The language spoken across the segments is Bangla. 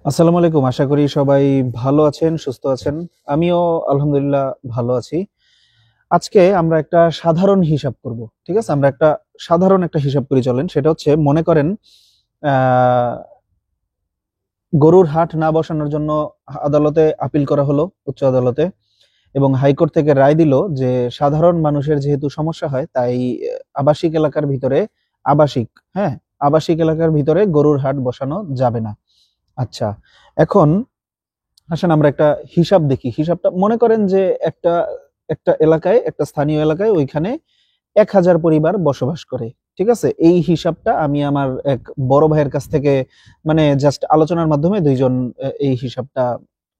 আসসালামু আলাইকুম। আশা করি সবাই ভালো আছেন, সুস্থ আছেন। আমিও আলহামদুলিল্লাহ ভালো আছি। আজকে আমরা একটা সাধারণ হিসাব করব। ঠিক আছে? আমরা একটা সাধারণ একটা হিসাব করি চলেন। সেটা হচ্ছে মনে করেন আ গরুর হাট না বসানোর জন্য আদালতে আপিল করা হলো, উচ্চ আদালতে। এবং হাইকোর্ট থেকে রায় দিল যে সাধারণ মানুষের যেহেতু সমস্যা হয় তাই আবাসিক এলাকার ভিতরে আবাসিক, হ্যাঁ, আবাসিক এলাকার ভিতরে গরুর হাট বসানো যাবে না। আচ্ছা, এখন আসেন আমরা একটা হিসাব দেখি। হিসাবটা মনে করেন যে একটা একটা এলাকায়, একটা স্থানীয় এলাকায় ওইখানে ১,০০০ পরিবার বসবাস করে। ঠিক আছে? এই হিসাবটা আমি আমার এক বড় ভাইয়ের কাছ থেকে মানে জাস্ট আলোচনার মাধ্যমে ২ জন এই হিসাবটা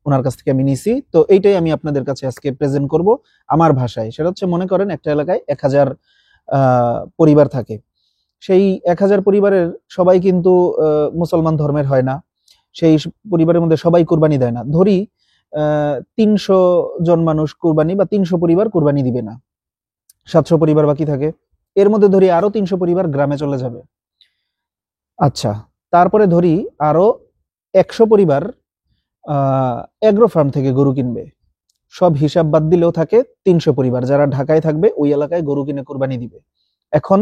উনার কাছ থেকে আমি নিছি। তো এইটাই আমি আপনাদের কাছে আজকে প্রেজেন্ট করব আমার ভাষায়। সেটা হচ্ছে মনে করেন একটা এলাকায় ১,০০০ আ পরিবার থাকে। সেই ১,০০০ পরিবারের সবাই কিন্তু মুসলমান ধর্মের হয় না। সেই পরিবারের মধ্যে সবাই কুরবানি দেয় না। ধরি ৩০০ জন মানুষ কুরবানি বা ৩০০ পরিবার কুরবানি দিবে না। ৭০০ পরিবার বাকি থাকে। এর মধ্যে ধরি আরো ৩০০ পরিবার গ্রামে চলে যাবে। আচ্ছা, তারপরে ধরি আরো ১০০ পরিবার আ এগ্রো ফার্ম থেকে গরু কিনবে। সব হিসাব বাদ দিলেও থাকে ৩০০ পরিবার যারা ঢাকায় থাকবে ওই এলাকায় গরু কিনে কুরবানি দিবে। এখন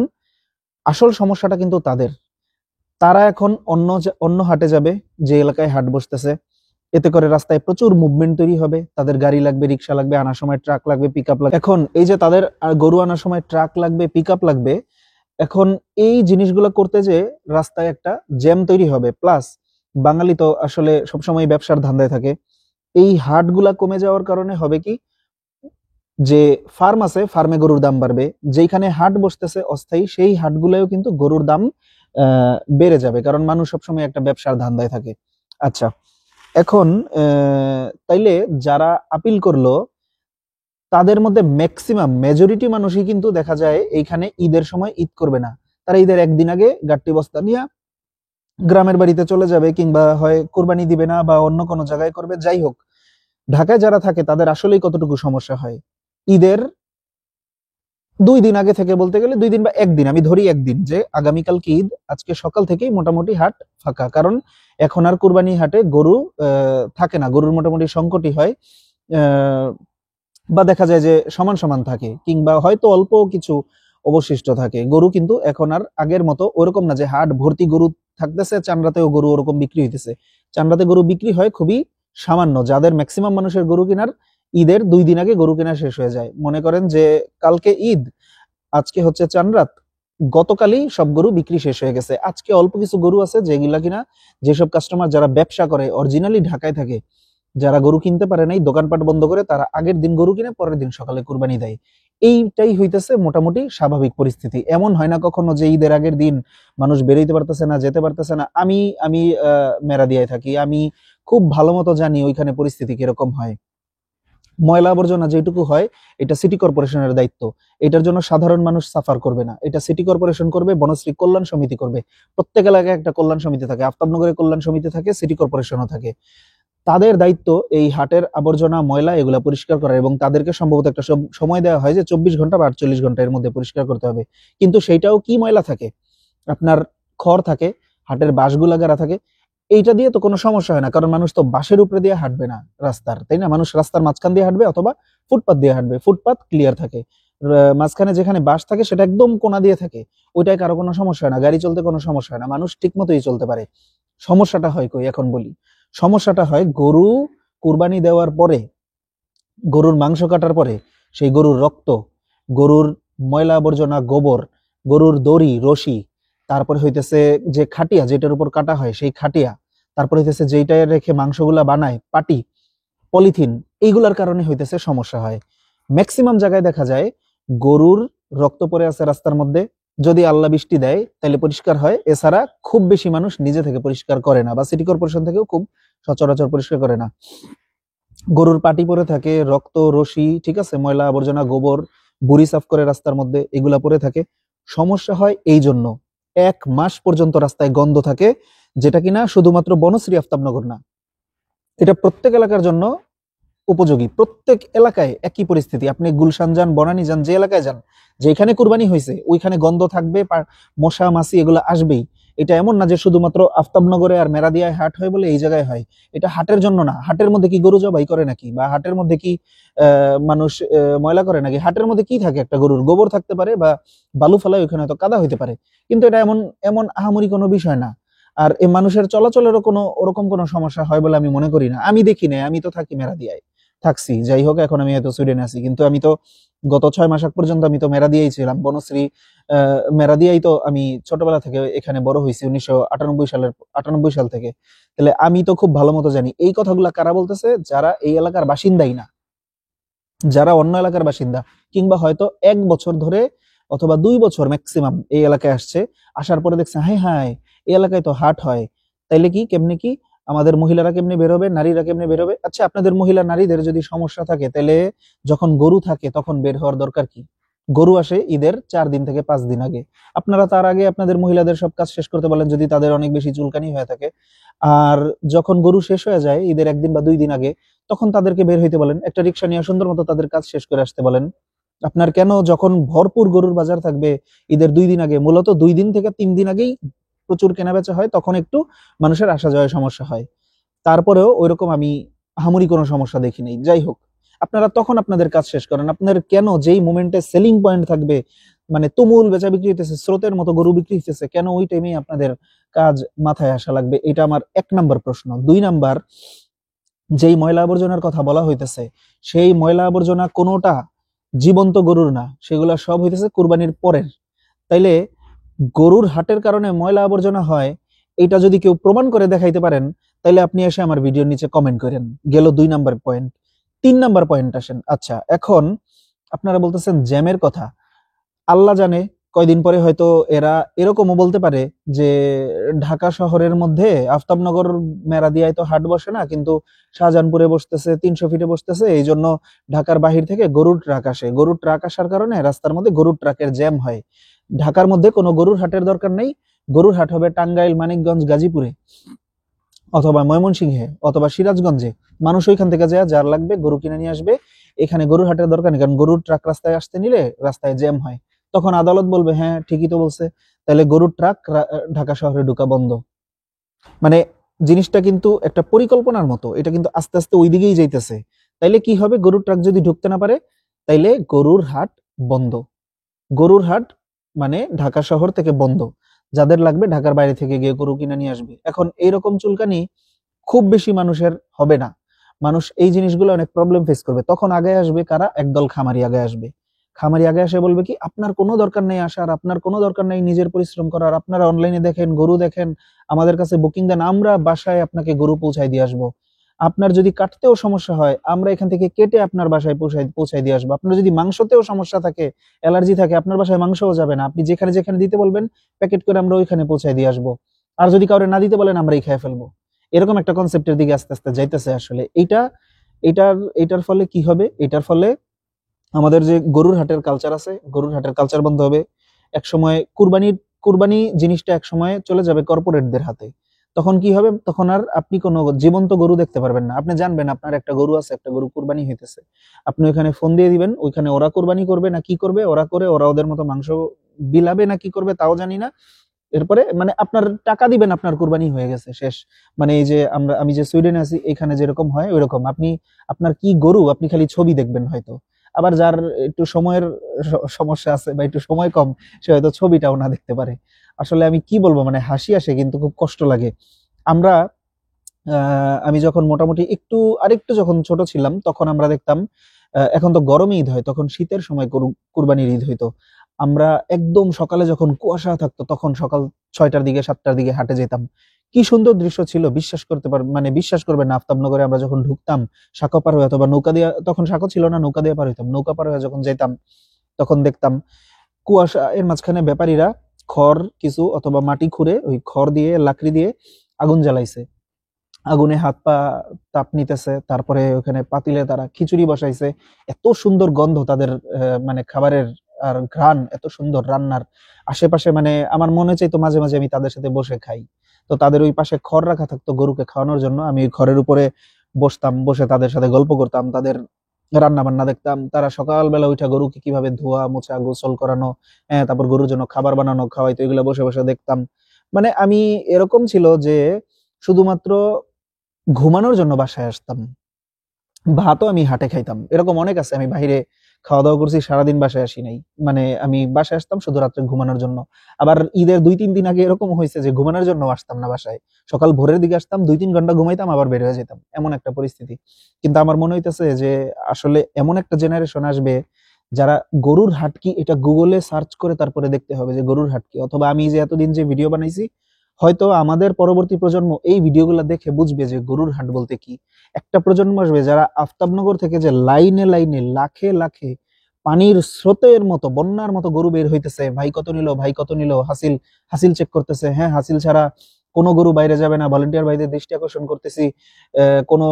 আসল সমস্যাটা কিন্তু তাদের। তারা এখন অন্য হাটে যাবে যে এলাকায় হাট বসতেছে। এতে করে রাস্তায় প্রচুর মুভমেন্ট তৈরি হবে। তাদের গাড়ি লাগবে, রিক্সা লাগবে, আনার সময় ট্রাক লাগবে, পিকআপ লাগবে। এখন এই যে তাদের গরু আনার সময় ট্রাক লাগবে, পিকআপ লাগবে। এখন এই জিনিসগুলো করতে যে রাস্তায় একটা জ্যাম তৈরি হবে। প্লাস বাঙালি তো আসলে সবসময় ব্যবসার ধান্দায় থাকে। এই হাটগুলা কমে যাওয়ার কারণে হবে কি যে ফার্ম আছে, ফার্মে গরুর দাম বাড়বে। যেইখানে হাট বসতেছে অস্থায়ী সেই হাটগুলোও কিন্তু গরুর দাম বেড়ে যাবে। কারণ মানুষ সবসময় একটা ব্যবসার ধান্দায় থাকে। আচ্ছা, এখন তাইলে যারা আপিল করলো তাদের মধ্যে ম্যাক্সিমাম মেজরিটি মানুষই কিন্তু দেখা যায় এইখানে ঈদের সময় ঈদ করবে না। তারা ঈদের একদিন আগে গাট্টি বস্তা নিয়ে গ্রামের বাড়িতে চলে যাবে, কিংবা হয় কোরবানি দিবে না বা অন্য কোনো জায়গায় করবে। যাই হোক, ঢাকায় যারা থাকে তাদের আসলেই কতটুকু সমস্যা হয় ঈদের ২ দিন আগে থেকে, বলতে গেলে ২ দিন বা একদিন, আমি ধরি একদিন, যে আগামীকালকে ঈদ, আজকে সকাল থেকেই মোটামুটি হাট ফাঁকা। কারণ এখন আর কুরবানি হাটে গরু থাকে না, গরুর মোটামুটি সংকটই হয়। আহ, বা দেখা যায় যে সমান সমান থাকে, কিংবা হয়তো অল্প কিছু অবশিষ্ট থাকে। গরু কিন্তু এখন আর আগের মতো ওরকম না যে হাট ভর্তি গরু থাকতেছে, চান্দ্রাতেও গরু ওরকম বিক্রি হইতেছে। চান্দ্রাতে গরু বিক্রি হয় খুবই সামান্য। যাদের ম্যাক্সিমাম মানুষের গরু কেনার ঈদের ২ দিন আগে গরু কেনা শেষ হয়ে যায়। মনে করেন যে কালকে ঈদ, আজকে হচ্ছে চান্দ্রাত, গতকালই সব গরু বিক্রি শেষ হয়ে গেছে। আজকে অল্প কিছু গরু আছে যেগুলা কিনা, যেসব কাস্টমার যারা ব্যবসা করে অরিজিনালি ঢাকায় থাকে, যারা গরু কিনতে পারে নাই, দোকানপাট বন্ধ করে, তারা আগের দিন গরু কিনে পরের দিন সকালে কুরবানি দেয়। এইটাই হইতেছে মোটামুটি স্বাভাবিক পরিস্থিতি। এমন হয় না কখনো যে ঈদের আগের দিন মানুষ বেরোইতে পারতেছে না, যেতে পারতেছে না। আমি আমি মেরা দিয়ায় থাকি, আমি খুব ভালো মতো জানি ওইখানে পরিস্থিতি কিরকম হয়। ময়লা আবর্জনা যেটুকু হয় এটা সিটি কর্পোরেশনের দায়িত্ব। এটার জন্য সাধারণ মানুষ সাফার করবে না, এটা সিটি কর্পোরেশন করবে, বনশ্রী কল্যাণ সমিতি করবে। প্রত্যেক এলাকায় একটা কল্যাণ সমিতি থাকে, আফতাবনগরে কল্যাণ সমিতি থাকে, সিটি কর্পোরেশনও থাকে। তাদের দায়িত্ব এই হাটের আবর্জনা, ময়লা এগুলা পরিষ্কার করা, এবং তাদেরকে সম্ভবত একটা সময় দেওয়া হয় যে ২৪ ঘন্টা বা ৪৮ ঘন্টা এর মধ্যে পরিষ্কার করতে হবে। কিন্তু সেইটাও কি ময়লা থাকে, আপনার খড় থাকে, হাটের বাঁশগুলা গাড়া থাকে। এইটা দিয়ে তো কোনো সমস্যা হয় না, কারণ মানুষ তো বাঁশের উপরে দিয়ে হাঁটবে না রাস্তার, তাই না? মানুষ রাস্তার মাঝখান দিয়ে হাঁটবে অথবা ফুটপাত দিয়ে হাঁটবে। ফুটপাত ক্লিয়ার থাকে, মাঝখানে যেখানে বাঁশ থাকে সেটা একদম কোনা দিয়ে থাকে। ওইটায় কারো কোনো সমস্যা হয় না, গাড়ি চলতে কোনো সমস্যা হয় না, মানুষ ঠিক মতোই চলতে পারে। সমস্যাটা হয় কই এখন বলি। সমস্যাটা হয় গরু কুরবানি দেওয়ার পরে, গরুর মাংস কাটার পরে সেই গরুর রক্ত, গরুর ময়লা আবর্জনা, গোবর, গরুর দড়ি, রশি, তারপরে হইতেছে যে খাটিয়া যেটার উপর কাটা হয় সেই খাটিয়া, তারপরে হইতেছে যেইটা রেখে মাংসগুলা বানায় পাটি, পলিথিন, এইগুলার কারণে হইতেছে সমস্যা হয়। ম্যাক্সিমাম জায়গায় দেখা যায় গরুর রক্ত পড়ে আছে রাস্তার মধ্যে। যদি আল্লাহ বৃষ্টি দেয় তাহলে পরিষ্কার হয়, এছাড়া খুব বেশি মানুষ নিজে থেকে পরিষ্কার করে না, বা সিটি কর্পোরেশন থেকেও খুব সচরাচর পরিষ্কার করে না। গরুর পাটি পরে থাকে, রক্ত, রশি, ঠিক আছে, ময়লা আবর্জনা, গোবর, বুড়ি সাফ করে রাস্তার মধ্যে, এগুলা পরে থাকে। সমস্যা হয় এই জন্য ১ মাস পর্যন্ত রাস্তায় গন্ধ থাকে, যেটা কিনা শুধুমাত্র বনশ্রী আফতাবনগর না, এটা প্রত্যেক এলাকার জন্য উপযোগী। প্রত্যেক এলাকায় একই পরিস্থিতি। আপনি গুলশান যান, বনানী যান, যে এলাকায় যান, যেখানে কুরবানি হয়েছে ওইখানে গন্ধ থাকবে, মশা মাছি এগুলো আসবেই। এটা এমন না যে শুধুমাত্র আফতাবনগরে আর মেরাদিয়ায় হাট হয় বলে এই জায়গায় হয়। এটা হাটের জন্য না। হাটের মধ্যে কি গরু জবাই করে নাকি, বা হাটের মধ্যে কি মানুষ ময়লা করে নাকি? হাটের মধ্যে কি থাকে? একটা গরুর গোবর থাকতে পারে বা বালু ফেলায়, ওখানে হয়তো কাদা হইতে পারে, কিন্তু এটা এমন এমন আহামরি কোনো বিষয় না। আর এই মানুষের চলাচলেরও কোনো ওরকম কোনো সমস্যা হয় বলে আমি মনে করি না। আমি দেখি না, আমি তো থাকি মেরাদিয়ায়, থাকছি, যাই হোক এখন আমি হয়তো সুইডেনে আছি, কিন্তু আমি তো গত 6 মাস আগ পর্যন্ত আমি তো মেরাদিয়াই ছিলাম, বনশ্রী মেরাদিয়াই তো আমি ছোটবেলা থেকে এখানে বড় হয়েছি, 1998 সাল থেকে। তাহলে আমি তো খুব ভালো মতো জানি। এই কথাগুলা কারা বলতেছে? যারা এই এলাকার বাসিন্দাই না, যারা অন্য এলাকার বাসিন্দা, কিংবা হয়তো 1 বছর ধরে অথবা 2 বছর ম্যাক্সিমাম এই এলাকায় আসছে, আসার পরে দেখছে হাই হাই এই এলাকায় তো হাট হয়, তাইলে কি কেমনে কি আমাদের মহিলারা কেমনে বেরোবে, নারীরা কেমনে বেরোবে? আচ্ছা, আপনাদের মহিলা নারীদের যদি সমস্যা থাকে, তাহলে যখন গরু থাকে তখন বের হওয়ার দরকার কি? গরু আসে ঈদের 4 দিন থেকে 5 দিন আগে, আপনারা তার আগে আপনাদের মহিলাদের সব কাজ শেষ করতে বলেন যদি তাদের অনেক বেশি চুলকানি হয়ে থাকে। আর যখন গরু শেষ হয়ে যায় ঈদের 1 দিন বা 2 দিন আগে, তখন তাদেরকে বের হইতে বলেন, একটা রিক্সা নিয়ে সুন্দর মতো তাদের কাজ শেষ করে আসতে বলেন। আপনার কেন যখন ভরপুর গরুর বাজার থাকবে ঈদের 2 দিন আগে, মূলত 2 দিন থেকে 3 দিন আগেই প্রচুর কেনাবেচা হয়, তখন একটু মানুষের আসা যাওয়ায় সমস্যা হয়। তারপরেও ওইরকম আমি আহামরি কোনো সমস্যা দেখি নাই। যাই হোক, আপনারা তখন আপনাদের কাজ শেষ করেন। আপনার কেন যেই মোমেন্টে সেলিং পয়েন্ট থাকবে, মানে তুমুল বেচা বিক্রি হইতেছে, স্রোতের মতো গরু বিক্রি হইতেছে, কেন ওই টাইমেই আপনাদের কাজ মাথায় আসা লাগবে? এটা আমার 1 নাম্বার প্রশ্ন। 2 নাম্বার, যেই ময়লা আবর্জনার কথা বলা হইতেছে, সেই ময়লা আবর্জনা কোনোটা জীবন্ত গরুর না, সেগুলা সব হইতেছে কুরবানির পরের। তাইলে গরুর হাটের কারণে ময়লা আবর্জনা হয়, এটা যদি কেউ প্রমাণ করে দেখাইতে পারেন, তাইলে আপনি এসে আমার ভিডিওর নিচে কমেন্ট করেন। গেল 2 নাম্বার পয়েন্ট। 3 নাম্বার পয়েন্ট আসেন। আচ্ছা, এখন আপনারা বলতেছেন জ্যামের কথা। আল্লাহ জানে কয়দিন পরে হয়তো এরা এরকমও বলতে পারে যে ঢাকা শহরের মধ্যে আফতাবনগর মেরাদিয়ায় তো হাট বসে না, কিন্তু শাহজাহানপুরে বসতেছে, 300 ফিটে বসতেছে, এই জন্য ঢাকার বাহির থেকে গরুর ট্রাক আসে। গরুর ট্রাক আসার কারণে রাস্তার মধ্যে গরুর ট্রাকের জ্যাম হয়। ঢাকার মধ্যে কোনো গরুর হাটের দরকার নেই, গরুর হাট হবে টাঙ্গাইল, মানিকগঞ্জ, গাজীপুরে, অথবা ময়মনসিংহে, অথবা সিরাজগঞ্জে। মানুষ ওইখান থেকে যায়, যার লাগবে গরু কিনে নিয়ে আসবে। এখানে গরুর হাটের দরকার নেই, কারণ গরুর ট্রাক রাস্তায় আসতে নিলে রাস্তায় জ্যাম হয়। তখন আদালত বলবে হ্যাঁ ঠিকই তো বলছে, তাহলে গরুর ট্রাক ঢাকা শহরে ঢুকা বন্ধ। মানে জিনিসটা কিন্তু একটা পরিকল্পনার মতো, এটা কিন্তু আস্তে আস্তে ওই দিকেই যাইতেছে। তাইলে কি হবে? গরুর ট্রাক যদি ঢুকতে না পারে, তাইলে গরুর হাট বন্ধ। গরুর হাট মানে ঢাকা শহর থেকে বন্ধ। যাদের লাগবে ঢাকার বাইরে থেকে গিয়ে গরু কিনে নিয়ে আসবে। এখন এইরকম চুলকানি খুব বেশি মানুষের হবে না। মানুষ এই জিনিসগুলো অনেক প্রবলেম ফেস করবে। তখন আগে আসবে কারা? একদল খামারি আগে আসবে। খামারি আগে এসে বলবে কি, আপনার কোনো দরকার নেই আসার, আপনার কোনো দরকার নেই নিজের পরিশ্রম করার, আপনারা অনলাইনে দেখেন, গরু দেখেন, আমাদের কাছে বুকিং দেন, আমরা বাসায় আপনাকে গরু পৌঁছায় দিয়ে আসবো। আপনার যদি কাটতেও সমস্যা হয়, আমরা এখান থেকে কেটে আপনার বাসায় পৌঁছায় দিয়ে আসবো। আপনার যদি মাংসতেও সমস্যা থাকে, অ্যালার্জি থাকে, আপনার বাসায় মাংসও যাবে না। আপনি যেখানে যেখানে দিতে বলবেন প্যাকেট করে আমরা ওইখানে পৌঁছায় দিয়ে আসবো। আর যদি কাউরে না দিতে বলেন, আমরাই খেয়ে ফেলবো। এরকম একটা কনসেপ্টের দিকে আস্তে আস্তে যাইতেছে আসলে। এটার ফলে কি হবে? এটার ফলে আমাদের যে গরুর হাটের কালচার আছে, গরুর হাটের কালচার বন্ধ হবে। একসময় কুরবানি জিনিসটা একসময় চলে যাবে কর্পোরেটদের হাতে। তখন কি হবে? তখন আর আপনি কোনো জীবন্ত গরু দেখতে পারবেন না। আপনি জানবেন আপনার একটা গরু আছে, একটা গরু কুরবানি হইতেছে, আপনি ওইখানে ফোন দিয়ে দিবেন, ওইখানে ওরা কুরবানি করবে না কি করবে, ওরা ওদের মতো মাংস বিলাবে না কি করবে তাও জানি না। এরপরে মানে আপনার টাকা দিবেন, আপনার কুরবানি হয়ে গেছে, শেষ। মানে এই যে আমি যে সুইডেনে আছি, এখানে যেরকম হয় ওইরকম আপনার কি গরু, আপনি খালি ছবি দেখবেন হয়তো। আবার যার একটু সময়ের সমস্যা আছে বা একটু সময় কম, সে হয়তো ছবিটাও না দেখতে পারে। আসলে আমি কি বলবো, মানে হাসি আসে কিন্তু খুব কষ্ট লাগে। আমরা আমি যখন মোটামুটি আরেকটু যখন ছোট ছিলাম, তখন আমরা দেখতাম, এখন তো গরমে ঈদ হয়, তখন শীতের সময় কুরবানির ঈদ হইতো। আমরা একদম সকালে যখন কুয়াশা থাকতো, তখন সকাল 6টার দিকে 7টার দিকে হাটে যেতাম। কি সুন্দর দৃশ্য ছিল, বিশ্বাস করবেন না, আফতাবনগরে আমরা যখন ঢুকতাম, সাঁকো পার হয়ে অথবা নৌকা দিয়ে, তখন সাঁকো ছিল না, নৌকা দিয়ে পার হইতাম, নৌকা পার হয়ে যখন যেতাম, তখন দেখতাম কুয়াশা এর মাঝখানে ব্যাপারীরা খড় কিছু অথবা মাটি খুঁড়ে ওই খড় দিয়ে লাকড়ি দিয়ে আগুন জ্বালাইছে, আগুনে হাত পা তাপ নিতেছে, তারপরে ওখানে পাতিলে তারা খিচুড়ি বসাইছে। এত সুন্দর গন্ধ তাদের মানে খাবারের, আর ঘ্রাণ এত সুন্দর রান্নার। আশেপাশে মানে আমার মনে চাইতো মাঝে মাঝে আমি তাদের সাথে বসে খাই। তো তাদের ওই পাশে খড় রাখা থাকতো গরুকে খাওয়ানোর জন্য, আমি ওই খড়ের উপরে বসতাম, বসে তাদের সাথে গল্প করতাম, তাদের রান্না বান্না দেখতাম। তারা সকালবেলা উঠা গরুকে কিভাবে ধোয়া মোছা গোসল করানো, তারপর গরুর জন্য খাবার বানানো খাওয়াইতো, এগুলো বসে বসে দেখতাম। মানে আমি এরকম ছিল যে শুধুমাত্র ঘুমানোর জন্য বাসায় আসতাম, ভাতও আমি হাটে খাইতাম। এরকম অনেক আছে, আমি বাইরে খাওয়া দাওয়া করছি, সারাদিন বাসায় আসি নাই। মানে আমি বাসায় আসতাম শুধু রাত্রে ঘুমানোর জন্য। আবার ঈদের 2-3 দিন আগে এরকম হয়েছে যে ঘুমানোর জন্য আসতাম না বাসায়, সকাল ভোরের দিকে আসতাম, 2-3 ঘন্টা ঘুমাইতাম, আবার বের হয়ে যেতাম, এমন একটা পরিস্থিতি। কিন্তু আমার মনে হইতেছে যে আসলে এমন একটা জেনারেশন আসবে যারা গরুর হাট কি এটা গুগলে সার্চ করে তারপরে দেখতে হবে যে গরুর হাট কি, অথবা আমি যে এতদিন যে ভিডিও বানাইছি, হয়তো আমাদের পরবর্তী প্রজন্ম এই ভিডিওগুলো দেখে বুঝবে যে গরুর হাট বলতে কি। একটা প্রজন্ম আসবে যারা আফতাবনগর থেকে যে লাইনে লাইনে লাখে লাখে পানির স্রোতের মতো বন্যার মতো গরু বের হইতেছে, ভাই কত নিল, ভাই কত নিল, হাসিল হাসিল চেক করতেছে, হ্যাঁ হাসিল ছাড়া কোনো গরু বাইরে যাবে না, ভলেন্টিয়ার ভাইদের দৃষ্টি আকর্ষণ করতেছি, কোনো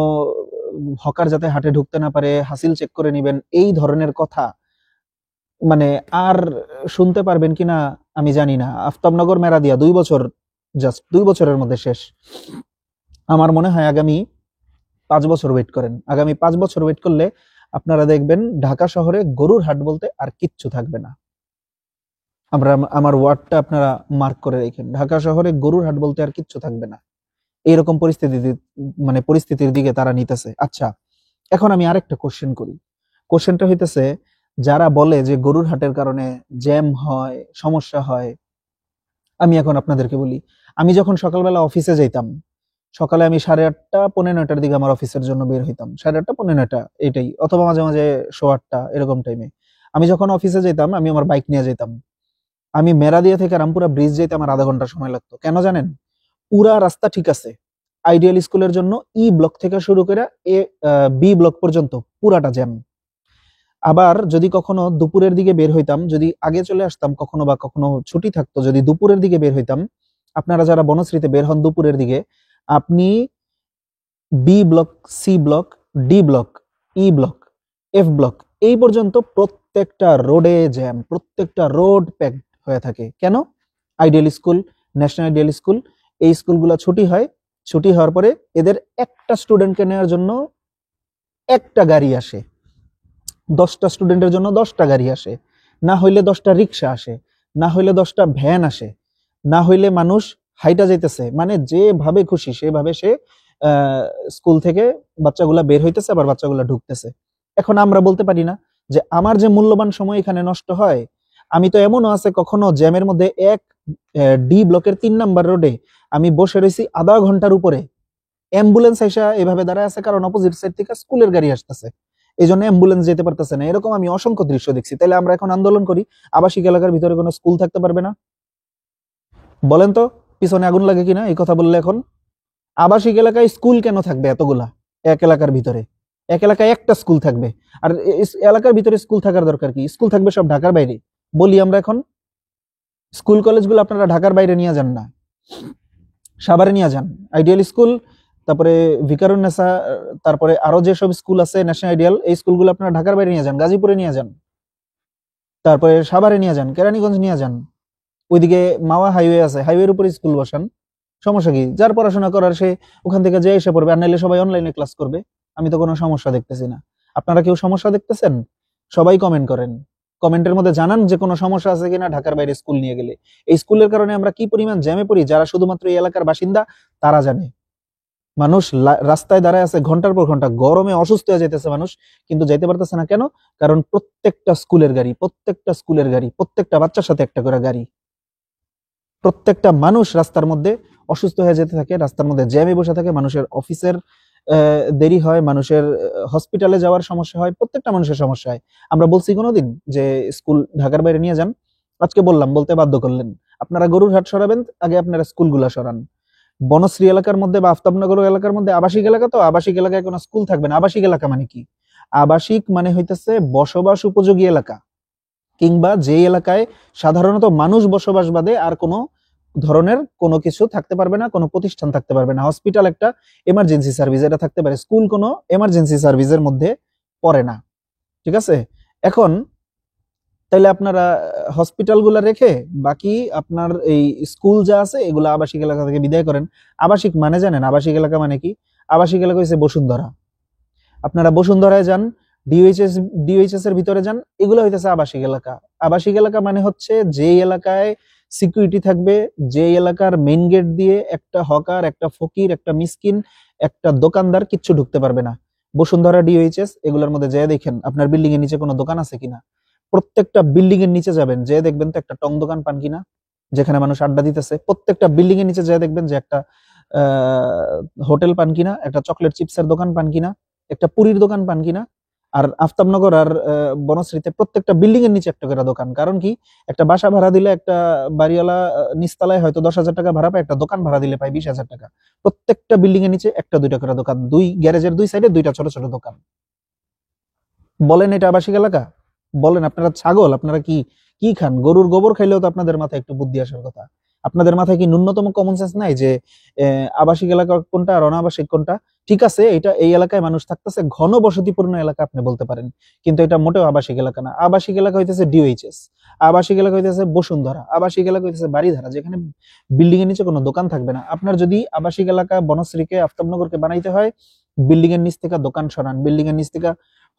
হকার যাতে হাটে ঢুকতে না পারে, হাসিল চেক করে নিবেন, এই ধরনের কথা মানে আর শুনতে পারবেন কিনা আমি জানি না। আফতাবনগর মেরা দিয়া 2 বছর, জাস্ট 2 বছরের মধ্যে শেষ। আমার মনে হয় আগামী 5 বছর ওয়েট করেন, আগামী 5 বছর ওয়েট করলে আপনারা দেখবেন ঢাকা শহরে গরুর হাট বলতে আর কিচ্ছু থাকবে না। আমরা আমার ওয়ার্ডটা আপনারা মার্ক করে রাখেন, ঢাকা শহরে গরুর হাট বলতে আর কিচ্ছু থাকবে না। এইরকম পরিস্থিতির দিকে তারা নিতেছে। আচ্ছা, এখন আমি আরেকটা কোশ্চেন করি। কোশ্চেনটা হইতেছে, যারা বলে যে গরুর হাটের কারণে জ্যাম হয়, সমস্যা হয়, আমি এখন আপনাদেরকে বলি, আমি যখন সকালবেলা অফিসে যাইতাম, সকালে আমি 8:30 9:45 দিকে আমার অফিসের জন্য বের হইতাম, 8:30 9:45 এইটাই, অথবা মাঝে মাঝে 8:15 এরকম টাইমে। আমি যখন অফিসে যেতাম আমি আমার বাইক নিয়ে যেতাম। আমি মেরাদিয়া থেকে রামপুরা ব্রিজ যেতে আমার আধা ঘন্টা সময় লাগতো। কেন জানেন? পুরা রাস্তা ঠিক আছে, আইডিয়াল স্কুলের জন্য ই ব্লক থেকে শুরু করে বি ব্লক পর্যন্ত পুরাটা জ্যাম। আবার যদি কখনো দুপুরের দিকে বের হইতাম, যদি আগে চলে আসতাম কখনো বা কখনো ছুটি থাকতো, যদি দুপুরের দিকে বের হইতাম, আপনারা যারা বনশ্রীতে বের হন দুপুরের দিকে, আপনি B block, C block, D block, E block, F block এই পর্যন্ত প্রত্যেকটা রোডে জ্যাম, প্রত্যেকটা রোড প্যাকড হয়ে থাকে। কেন? Ideal school, national ideal school, এই স্কুলগুলো ছুটি হয়, ছুটি হওয়ার পরে এদের একটা স্টুডেন্টকে নেওয়ার জন্য একটা গাড়ি আসে, 10টা স্টুডেন্টের জন্য 10টা গাড়ি আসে, না হইলে 10টা রিক্সা আসে, না হইলে 10টা ভ্যান আসে, না হইলে মানুষ হাইটা যাইতেছে, মানে যেভাবে খুশি সেভাবে সে স্কুল থেকে বাচ্চাগুলা বের হইতেছে, আবার বাচ্চাগুলা ঢুকতেছে। এখন আমরা বলতে পারি না যে আমার যে মূল্যবান সময় এখানে নষ্ট হয়? আমি তো এমনও আছে কখনো জ্যামের মধ্যে এক ডি ব্লকের 3 নাম্বার রোডে আমি বসে রয়েছি আধা ঘন্টার উপরে, অ্যাম্বুলেন্স এসে এভাবে দাঁড়ায় আছে, কারণ অপোজিট সাইড থেকে স্কুলের গাড়ি আসতেছে, এই জন্য অ্যাম্বুলেন্স যেতে পারতেছে না। এরকম আমি অসংখ্য দৃশ্য দেখছি। তাহলে আমরা এখন আন্দোলন করি আবাসিক এলাকার ভিতরে কোনো স্কুল থাকতে পারবে না? বলেন তো, পিছনে আগুন লাগে কিনা এই কথা বললে? এখন আবাসিক এলাকায় স্কুল কেন থাকবে এতগুলা? এক এলাকার ভিতরে এক এলাকায় একটা স্কুল থাকবে, আর এলাকার ভিতরে স্কুল থাকার দরকার কি? স্কুল থাকবে সব ঢাকার বাইরে। বলি আমরা এখন, স্কুল কলেজগুলো আপনারা ঢাকার বাইরে নিয়ে যান না, সাভারে নিয়ে যান। আইডিয়াল স্কুল, তারপরে ভিকারুন্নেসা, তারপরে আরো যেসব স্কুল আছে ন্যাশনাল আইডিয়াল, এই স্কুলগুলো আপনারা ঢাকার বাইরে নিয়ে যান, গাজীপুরে নিয়ে যান, তারপরে সাভারে নিয়ে যান, কেরানীগঞ্জ নিয়ে যান, ওইদিকে মাওয়া হাইওয়ে আছে, হাইওয়ের উপরে স্কুল বসান। সমস্যা কি? যার পড়াশোনা করার সে ওখান থেকে যে এসে পড়বে, আর নাইলে সবাই অনলাইনে ক্লাস করবে। আমি তো কোনো সমস্যা দেখতেছি না। আপনারা কেউ সমস্যা দেখতেছেন? সবাই কমেন্ট করেন, কমেন্টের মধ্যে জানান যে কোনো সমস্যা আছে কিনা ঢাকার বাইরে স্কুল নিয়ে গেলে। এই স্কুলের কারণে আমরা কি পরিমাণ জ্যামে পড়ি, যারা শুধুমাত্র এই এলাকার বাসিন্দা তারা জানে। মানুষ রাস্তায় দাঁড়ায় আছে ঘন্টার পর ঘন্টা, গরমে অসুস্থ হয়ে যাইতেছে মানুষ, কিন্তু যাইতে পারতেছে না। কেন? কারণ প্রত্যেকটা স্কুলের গাড়ি, প্রত্যেকটা স্কুলের গাড়ি, প্রত্যেকটা বাচ্চার সাথে একটা করে গাড়ি, প্রত্যেকটা মানুষ রাস্তার মধ্যে অসুস্থ হয়ে যেতে থাকে, রাস্তার মধ্যে জ্যামে বসে থাকে, মানুষের অফিসের দেরি হয়, মানুষের হসপিটালে যাওয়ার সমস্যা হয়, প্রত্যেকটা মানুষের সমস্যা হয়। আমরা বলছি কোনোদিন যে স্কুল ঢাকার বাইরে নিয়ে যান? আজকে বললাম, বলতে বাধ্য করলেন। আপনারা গরুর হাট সরাবেন, আগে আপনারা স্কুলগুলা সরান। বনশ্রী এলাকার মধ্যে বা আফতাবনগর এলাকার মধ্যে আবাসিক এলাকা, তো আবাসিক এলাকায় কোনো স্কুল থাকবে না। আবাসিক এলাকা মানে কি? আবাসিক মানে হইতেছে বসবাস উপযোগী এলাকা, কিংবা যে এলাকায় সাধারণত মানুষ বসবাস বাদে আর কোনো ধরনের কোনো কিছু থাকতে পারবে না, কোনো প্রতিষ্ঠান থাকতে পারবে না। হসপিটাল একটা এমার্জেন্সি সার্ভিস, এটা থাকতে পারে, স্কুল কোনো এমার্জেন্সি সার্ভিসের মধ্যে পড়ে না। ঠিক আছে? এখন তাইলে আপনারা হসপিটাল গুলা রেখে বাকি আপনার এই স্কুল যা আছে এগুলা আবাসিক এলাকা থেকে বিদায় করেন। আবাসিক মানে জানেন আবাসিক এলাকা মানে কি? আবাসিক এলাকা হচ্ছে বসুন্ধরা। আপনারা বসুন্ধরায় যান, ডিওএইচএস এর ভিতরে যান, এগুলো হইতেছে আবাসিক এলাকা। আবাসিক এলাকা মানে হচ্ছে যেই এলাকায় সিকিউরিটি থাকবে, যেই এলাকার মেইন গেট দিয়ে একটা হকার, একটা ফকির, একটা মিসকিন, একটা দোকানদার কিচ্ছু ঢুকতে পারবে না। বসুন্ধরা, ডিওএইচএস এগুলোর মধ্যে যেয়ে দেখেন আপনার বিল্ডিং এর নিচে কোনো দোকান আছে কিনা। প্রত্যেকটা বিল্ডিং এর নিচে যাবেন, যেয়ে দেখবেন তো একটা টং দোকান পান কিনা, যেখানে মানুষ আড্ডা দিতেছে। প্রত্যেকটা বিল্ডিং এর নিচে যেয়ে দেখবেন যে একটা হোটেল পান কিনা, একটা চকলেট চিপসের দোকান পান কিনা, একটা পুরীর দোকান পান কিনা। আর আফতাবনগর আর বনশ্রীতে প্রত্যেকটা বিল্ডিং এর নিচে একটা করে দোকান। কারণ কি, একটা বাসা ভাড়া দিলে একটা বাড়িওয়ালা নিচতলায় হয়তো 10,000 টাকা ভাড়া পায়, একটা দোকান ভাড়া দিলে পায় 20,000 টাকা। প্রত্যেকটা বিল্ডিং এর নিচে একটা দুইটা করে দোকান, দুই গ্যারেজের দুই সাইডে দুইটা ছোট ছোট দোকান। বলেন এটা আবাসিক এলাকা? বলেন আপনারা ছাগল, আপনারা কি কি খান? গরুর গোবর খাইলেও তো আপনাদের মাথায় একটু বুদ্ধি আসার কথা। আপনাদের মাথায় কি ন্যূনতম কমন সেন্স নাই যে আবাসিক এলাকা কোনটা আর অনাবাসিক কোনটা? ঠিক আছে, এটা এই এলাকায় মানুষ থাকতেছে, ঘন বসতিপূর্ণ এলাকা আপনি বলতে পারেন, কিন্তু এটা মোটেও আবাসিক এলাকা না। আবাসিক এলাকা হইতেছে ডিওএইচএস, আবাসিক এলাকা হইতেছে বসুন্ধরা, আবাসিক এলাকা হইতেছে বাড়িধারা, যেখানে বিল্ডিং এর নিচে কোনো দোকান থাকবে না। আপনার যদি আবাসিক এলাকা বনশ্রীকে, আফতাবনগরকে বানাইতে হয়, বিল্ডিং এর নিচ থেকে দোকান সরান, বিল্ডিং এর নিচ থেকে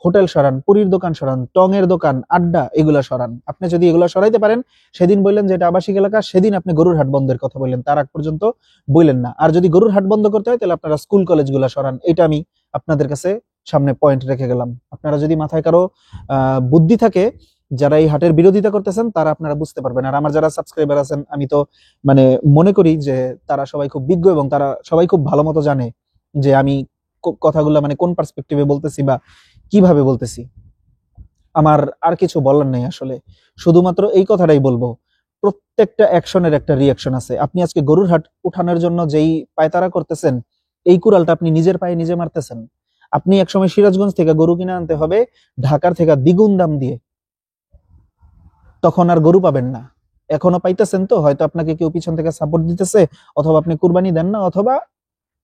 হোটেল সরান, পুরীর দোকান সরান, টং এর দোকান, আড্ডা এগুলা সরান। আপনি যদি এগুলা সরাইতে পারেন, সেদিন বললেন যে এটা আবাসিক এলাকা, সেদিন আপনি গরুর হাট বন্ধের কথা বললেন, তার আগ পর্যন্ত বললেন না। আর যদি গরুর হাট বন্ধ করতে হয়, তাহলে আপনারা স্কুল কলেজ গুলা সরান। এটা আমি আপনাদের কাছে সামনে পয়েন্ট রেখে গেলাম। আপনারা যদি মাথায় কারো বুদ্ধি থাকে, যারা এই হাটের বিরোধিতা করতেছেন, তারা আপনারা বুঝতে পারবেন। আর আমার যারা সাবস্ক্রাইবার আছেন, আমি তো মানে মনে করি যে তারা সবাই খুব বিজ্ঞ এবং তারা সবাই খুব ভালো মতো জানে যে আমি কথাগুলো মানে কোন পার্সপেক্টিভে বলতেছি বা কিভাবে বলতেছি। আমার আর কিছু বলার নেই আসলে, শুধুমাত্র এই কথাটাই বলবো, প্রত্যেকটা অ্যাকশনের একটা রিয়াকশন আছে। আপনি আজকে গরুর হাট উঠানোর জন্য যেই পায়তারা করতেছেন, এই কুড়ালটা আপনি নিজের পায়ে নিজে মারতেছেন। আপনি একসময় সিরাজগঞ্জ থেকে গরু কিনে আনতে হবে ঢাকার থেকে দ্বিগুণ দাম দিয়ে, তখন আর গরু পাবেন না। এখনো পাইতেছেন তো, হয়তো আপনাকে কেউ পিছন থেকে সাপোর্ট দিতেছে, অথবা আপনি কুরবানি দেন না, অথবা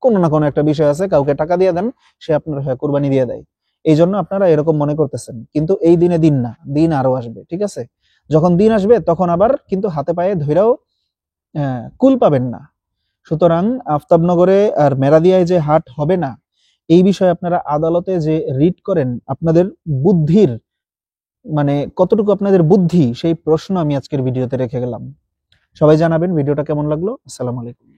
কোনো না কোনো একটা বিষয় আছে, কাউকে টাকা দিয়ে দেন, সে আপনার হয়ে কুরবানি দিয়ে দেয়। এই জন্য আপনারা এরকম মনে করতেছেন, কিন্তু এই দিনে দিন না, দিন আরো আসবে। ঠিক আছে, যখন দিন আসবে তখন আবার কিন্তু হাতে পায়ে ধইরাও কুল পাবেন না। সুতরাং আফতাবনগরে আর মেরাদিয়ায় যে হাট হবে না, এই বিষয়ে আপনারা আদালতে যে রিট করেন, আপনাদের বুদ্ধির মানে কতটুকু আপনাদের বুদ্ধি, সেই প্রশ্ন আমি আজকের ভিডিওতে রেখে গেলাম। সবাই জানাবেন ভিডিওটা কেমন লাগলো। আসসালামু আলাইকুম।